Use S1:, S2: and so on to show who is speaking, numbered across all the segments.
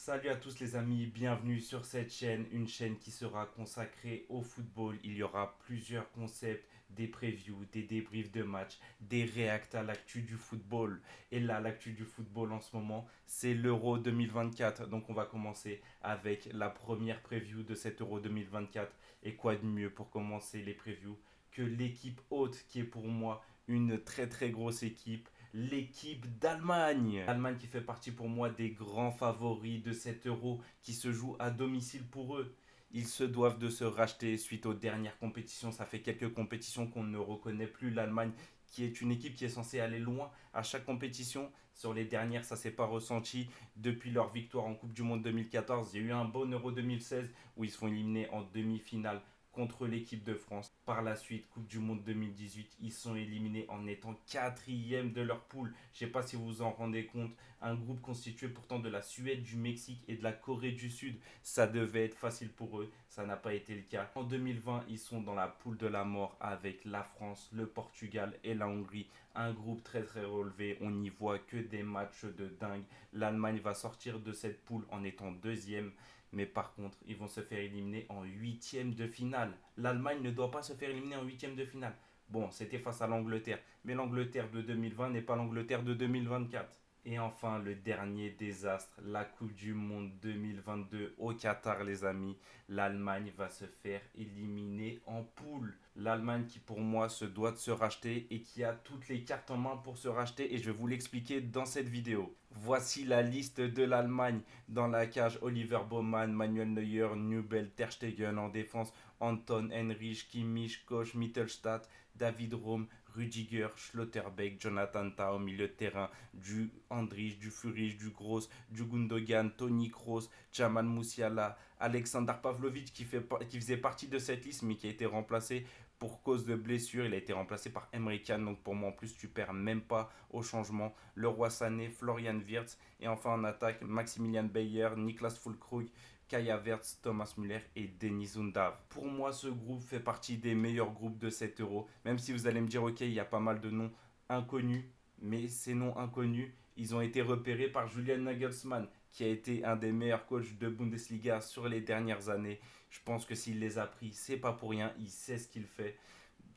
S1: Salut à tous les amis, bienvenue sur cette chaîne, une chaîne qui sera consacrée au football. Il y aura plusieurs concepts, des previews, des débriefs de matchs, des réacts à l'actu du football. Et là, l'actu du football en ce moment, c'est l'Euro 2024. Donc on va commencer avec la première preview de cet Euro 2024. Et quoi de mieux pour commencer les previews que l'équipe haute qui est pour moi une très très grosse équipe, l'équipe d'Allemagne. L'Allemagne qui fait partie pour moi des grands favoris de cet euro qui se joue à domicile pour eux. Ils se doivent de se racheter suite aux dernières compétitions. Ça fait quelques compétitions qu'on ne reconnaît plus l'Allemagne, qui est une équipe qui est censée aller loin à chaque compétition. Sur les dernières, ça ne s'est pas ressenti. Depuis leur victoire en Coupe du Monde 2014, il y a eu un bon Euro 2016 où ils se font éliminer en demi-finale contre l'équipe de France. Par la suite, Coupe du Monde 2018, ils sont éliminés en étant quatrième de leur poule. Je ne sais pas si vous vous en rendez compte, un groupe constitué pourtant de la Suède, du Mexique et de la Corée du Sud. Ça devait être facile pour eux, ça n'a pas été le cas. En 2020, ils sont dans la poule de la mort avec la France, le Portugal et la Hongrie. Un groupe très très relevé, on n'y voit que des matchs de dingue. L'Allemagne va sortir de cette poule en étant deuxième. Mais par contre, ils vont se faire éliminer en huitième de finale. L'Allemagne ne doit pas se faire éliminer en huitième de finale. Bon, c'était face à l'Angleterre. Mais l'Angleterre de 2020 n'est pas l'Angleterre de 2024. Et enfin, le dernier désastre, la Coupe du Monde 2022 au Qatar, les amis. L'Allemagne va se faire éliminer en poule. L'Allemagne qui, pour moi, se doit de se racheter et qui a toutes les cartes en main pour se racheter. Et je vais vous l'expliquer dans cette vidéo. Voici la liste de l'Allemagne. Dans la cage, Oliver Baumann, Manuel Neuer, Nubel, Ter Stegen en défense, Anton, Henrich, Kimmich, Koch, Mittelstadt, David Raum, Rüdiger, Schlotterbeck, Jonathan Tah au milieu de terrain, du Andrich, du Furich, du Gross, du Gundogan, Toni Kroos, Jamal Musiala, Alexander Pavlovic qui faisait partie de cette liste mais qui a été remplacé pour cause de blessure. Il a été remplacé par Emre Can, donc pour moi en plus tu perds même pas au changement. Leroy Sané, Florian Wirtz et enfin en attaque Maximilian Bayer, Niklas Füllkrug, Kai Havertz, Thomas Müller et Denis Undav. Pour moi, ce groupe fait partie des meilleurs groupes de cet euro. Même si vous allez me dire, ok, il y a pas mal de noms inconnus, mais ces noms inconnus, ils ont été repérés par Julian Nagelsmann, qui a été un des meilleurs coachs de Bundesliga sur les dernières années. Je pense que s'il les a pris, c'est pas pour rien, il sait ce qu'il fait.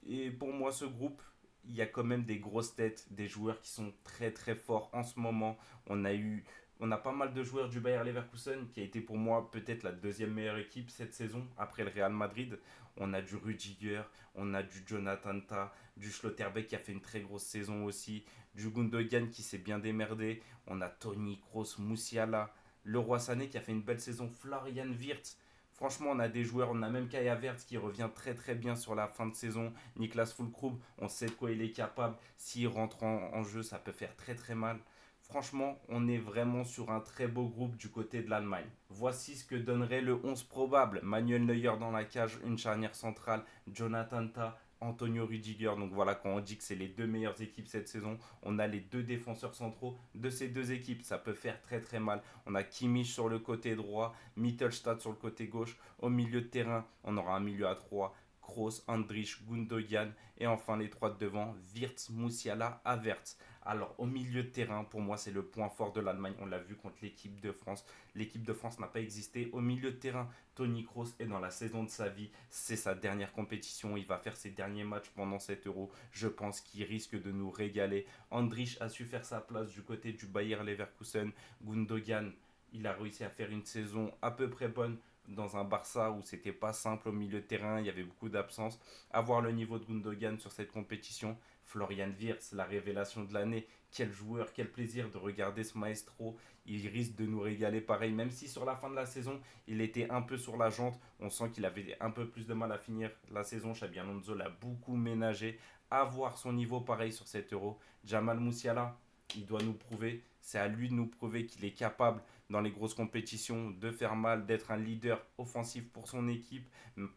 S1: Et pour moi, ce groupe, il y a quand même des grosses têtes, des joueurs qui sont très très forts en ce moment. On a eu, on a pas mal de joueurs du Bayer Leverkusen qui a été pour moi peut-être la deuxième meilleure équipe cette saison après le Real Madrid. On a du Rudiger, on a du Jonathan Tah, du Schlotterbeck qui a fait une très grosse saison aussi, du Gundogan qui s'est bien démerdé. On a Toni Kroos, Musiala, Leroy Sané qui a fait une belle saison, Florian Wirtz. Franchement, on a des joueurs, on a même Kai Havertz qui revient très très bien sur la fin de saison. Niklas Füllkrug, on sait de quoi il est capable. S'il rentre en jeu, ça peut faire très très mal. Franchement, on est vraiment sur un très beau groupe du côté de l'Allemagne. Voici ce que donnerait le 11 probable. Manuel Neuer dans la cage, une charnière centrale, Jonathan Tah, Antonio Rudiger. Donc voilà, quand on dit que c'est les deux meilleures équipes cette saison, on a les deux défenseurs centraux de ces deux équipes. Ça peut faire très très mal. On a Kimmich sur le côté droit, Mittelstadt sur le côté gauche. Au milieu de terrain, on aura un milieu à 3. Kroos, Andrich, Gundogan et enfin les trois de devant, Wirtz, Musiala, Havertz. Alors au milieu de terrain, pour moi c'est le point fort de l'Allemagne, on l'a vu contre l'équipe de France. L'équipe de France n'a pas existé. Au milieu de terrain, Toni Kroos est dans la saison de sa vie, c'est sa dernière compétition, il va faire ses derniers matchs pendant cet euro. Je pense qu'il risque de nous régaler. Andrich a su faire sa place du côté du Bayer Leverkusen. Gundogan, il a réussi à faire une saison à peu près bonne dans un Barça où c'était pas simple au milieu de terrain, il y avait beaucoup d'absence. Avoir le niveau de Gundogan sur cette compétition, Florian Wirtz, la révélation de l'année, quel joueur, quel plaisir de regarder ce maestro. Il risque de nous régaler pareil, même si sur la fin de la saison, il était un peu sur la jante. On sent qu'il avait un peu plus de mal à finir la saison. Xabi Alonso l'a beaucoup ménagé. Avoir son niveau pareil sur cet euro. Jamal Musiala, il doit nous prouver, c'est à lui de nous prouver qu'il est capable dans les grosses compétitions de faire mal, d'être un leader offensif pour son équipe,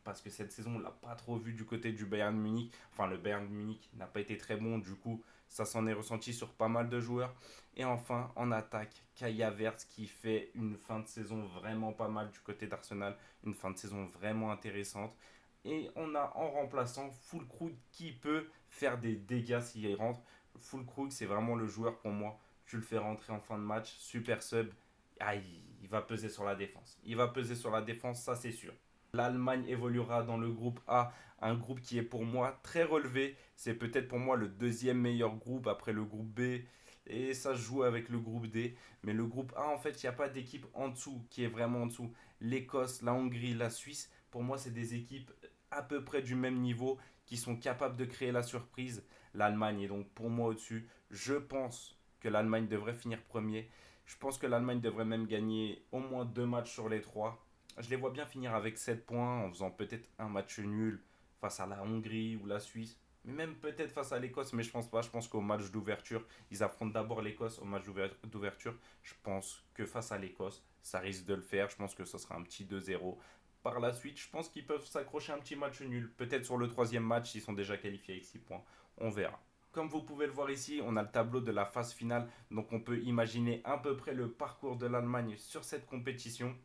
S1: parce que cette saison on l'a pas trop vu du côté du Bayern Munich. Enfin, le Bayern Munich n'a pas été très bon, du coup ça s'en est ressenti sur pas mal de joueurs. Et enfin en attaque, Kai Havertz qui fait une fin de saison vraiment pas mal du côté d'Arsenal, une fin de saison vraiment intéressante. Et on a en remplaçant Füllkrug qui peut faire des dégâts s'il rentre. Füllkrug, c'est vraiment le joueur pour moi. Tu le fais rentrer en fin de match, super sub. Aïe, il va peser sur la défense. Il va peser sur la défense, ça c'est sûr. L'Allemagne évoluera dans le groupe A, un groupe qui est pour moi très relevé. C'est peut-être pour moi le deuxième meilleur groupe après le groupe B. Et ça se joue avec le groupe D. Mais le groupe A, en fait, il n'y a pas d'équipe en dessous qui est vraiment en dessous. L'Écosse, la Hongrie, la Suisse, pour moi, c'est des équipes à peu près du même niveau qui sont capables de créer la surprise. L'Allemagne est donc pour moi au-dessus. Je pense que l'Allemagne devrait finir premier. Je pense que l'Allemagne devrait même gagner au moins 2 matchs sur les 3. Je les vois bien finir avec 7 points en faisant peut-être un match nul face à la Hongrie ou la Suisse. Mais même peut-être face à l'Écosse, mais je pense pas. Je pense qu'au match d'ouverture, ils affrontent d'abord l'Écosse au match d'ouverture. Je pense que face à l'Écosse, ça risque de le faire. Je pense que ce sera un petit 2-0. Par la suite, je pense qu'ils peuvent s'accrocher un petit match nul. Peut-être sur le troisième match, ils sont déjà qualifiés avec 6 points. On verra. Comme vous pouvez le voir ici, on a le tableau de la phase finale. Donc on peut imaginer à peu près le parcours de l'Allemagne sur cette compétition.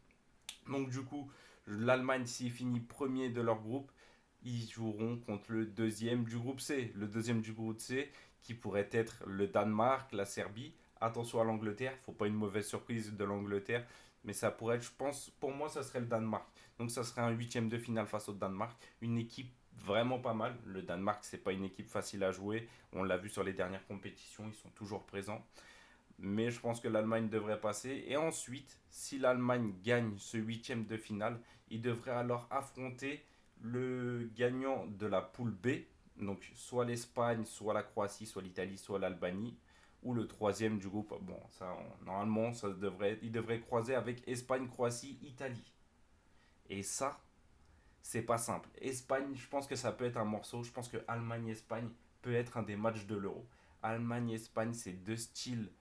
S1: Donc du coup, l'Allemagne, s'il finit premier de leur groupe, ils joueront contre le deuxième du groupe C. Le deuxième du groupe C, qui pourrait être le Danemark, la Serbie. Attention à l'Angleterre, il ne faut pas une mauvaise surprise de l'Angleterre. Mais ça pourrait être, je pense, pour moi, ça serait le Danemark. Donc ça serait un huitième de finale face au Danemark. Une équipe vraiment pas mal. Le Danemark, c'est pas une équipe facile à jouer. On l'a vu sur les dernières compétitions, ils sont toujours présents. Mais je pense que l'Allemagne devrait passer. Et ensuite, si l'Allemagne gagne ce huitième de finale, il devrait alors affronter le gagnant de la poule B. Donc soit l'Espagne, soit la Croatie, soit l'Italie, soit l'Albanie. Ou le troisième du groupe. Bon, ça, normalement, il devrait croiser avec Espagne, Croatie, Italie. Et ça, c'est pas simple. Espagne, je pense que ça peut être un morceau. Je pense que Allemagne-Espagne peut être un des matchs de l'Euro. Allemagne-Espagne, c'est deux styles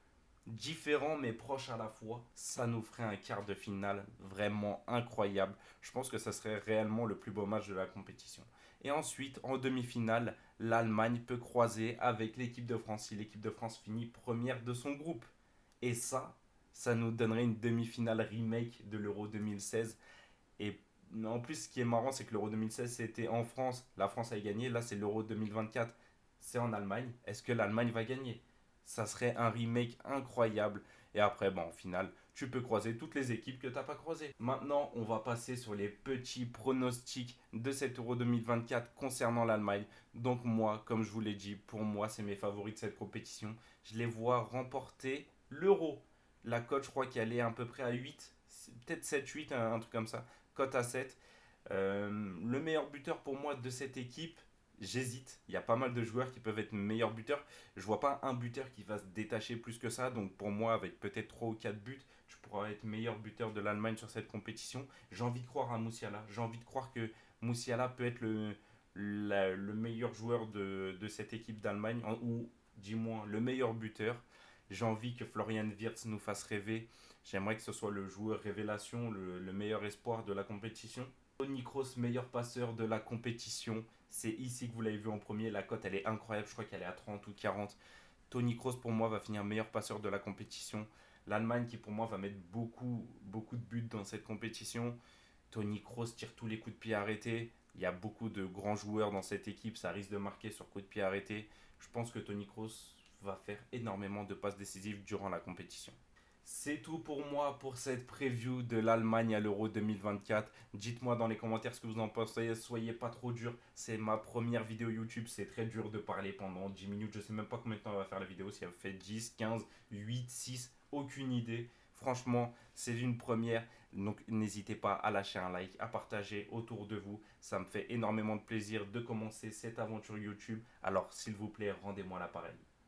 S1: différents mais proches à la fois. Ça nous ferait un quart de finale vraiment incroyable. Je pense que ça serait réellement le plus beau match de la compétition. Et ensuite, en demi-finale, l'Allemagne peut croiser avec l'équipe de France si l'équipe de France finit première de son groupe. Et ça nous donnerait une demi-finale remake de l'Euro 2016. Et en plus, ce qui est marrant, c'est que l'Euro 2016, c'était en France. La France a gagné. Là, c'est l'Euro 2024. C'est en Allemagne. Est-ce que l'Allemagne va gagner? Ça serait un remake incroyable. Et après, bon, en finale, tu peux croiser toutes les équipes que tu n'as pas croisées. Maintenant, on va passer sur les petits pronostics de cet Euro 2024 concernant l'Allemagne. Donc moi, comme je vous l'ai dit, pour moi, c'est mes favoris de cette compétition. Je les vois remporter l'Euro. La cote, je crois qu'elle est à peu près à 8, peut-être 7-8, un truc comme ça. Cote à 7. Le meilleur buteur pour moi de cette équipe, j'hésite. Il y a pas mal de joueurs qui peuvent être meilleurs buteurs. Je vois pas un buteur qui va se détacher plus que ça. Donc pour moi, avec peut-être 3 ou 4 buts, je pourrais être meilleur buteur de l'Allemagne sur cette compétition. J'ai envie de croire à Moussiala. J'ai envie de croire que Moussiala peut être le meilleur joueur de cette équipe d'Allemagne, ou dis-moi le meilleur buteur. J'ai envie que Florian Wirtz nous fasse rêver. J'aimerais que ce soit le joueur révélation, le meilleur espoir de la compétition. Toni Kroos, meilleur passeur de la compétition. C'est ici que vous l'avez vu en premier. La cote, elle est incroyable. Je crois qu'elle est à 30 ou 40. Toni Kroos, pour moi, va finir meilleur passeur de la compétition. L'Allemagne, qui pour moi va mettre beaucoup, beaucoup de buts dans cette compétition. Toni Kroos tire tous les coups de pied arrêtés. Il y a beaucoup de grands joueurs dans cette équipe. Ça risque de marquer sur coups de pied arrêtés. Je pense que Toni Kroos va faire énormément de passes décisives durant la compétition. C'est tout pour moi pour cette preview de l'Allemagne à l'Euro 2024. Dites-moi dans les commentaires ce que vous en pensez. Soyez pas trop dur. C'est ma première vidéo YouTube. C'est très dur de parler pendant 10 minutes. Je sais même pas combien de temps on va faire la vidéo. Si elle fait 10, 15, 8, 6. Aucune idée. Franchement, c'est une première. Donc n'hésitez pas à lâcher un like, à partager autour de vous. Ça me fait énormément de plaisir de commencer cette aventure YouTube. Alors s'il vous plaît, rendez-moi l'appareil.